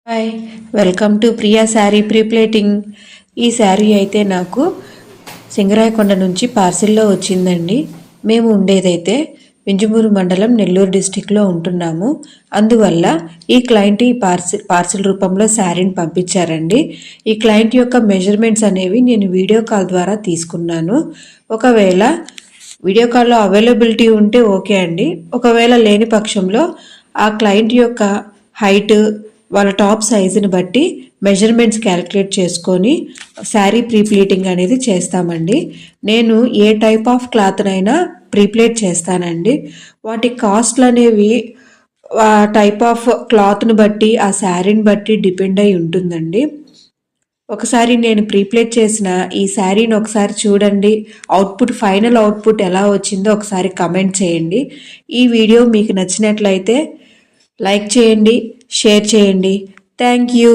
Hi, welcome to Priya sari pre-pleating. ఈ శారీ అయితే నాకు సింగరాయకొండ నుంచి పార్సిల్లో వచ్చిందండి. మేము ఉండేదైతే వింజమూరు మండలం నెల్లూరు డిస్టిక్లో ఉంటున్నాము. అందువల్ల ఈ క్లయింట్ ఈ పార్సిల్ రూపంలో శారీని పంపించారండి. ఈ క్లయింట్ యొక్క మెజర్మెంట్స్ అనేవి నేను వీడియో కాల్ ద్వారా తీసుకున్నాను. ఒకవేళ వీడియో కాల్లో అవైలబిలిటీ ఉంటే ఓకే అండి. ఒకవేళ లేని పక్షంలో ఆ క్లయింట్ యొక్క హైట్, వాళ్ళ టాప్ సైజుని బట్టి మెజర్మెంట్స్ క్యాలిక్యులేట్ చేసుకొని శారీ ప్రీప్లీటింగ్ అనేది చేస్తామండి. నేను ఏ టైప్ ఆఫ్ క్లాత్నైనా ప్రీప్లేట్ చేస్తానండి. వాటి కాస్ట్లు అనేవి ఆ టైప్ ఆఫ్ క్లాత్ని బట్టి, ఆ శారీని బట్టి డిపెండ్ అయి ఉంటుందండి. ఒకసారి నేను ప్రీప్లేట్ చేసిన ఈ శారీని ఒకసారి చూడండి. ఫైనల్ అవుట్పుట్ ఎలా వచ్చిందో ఒకసారి కమెంట్ చేయండి. ఈ వీడియో మీకు నచ్చినట్లయితే లైక్ చేయండి, షేర్ చేయండి. Thank you.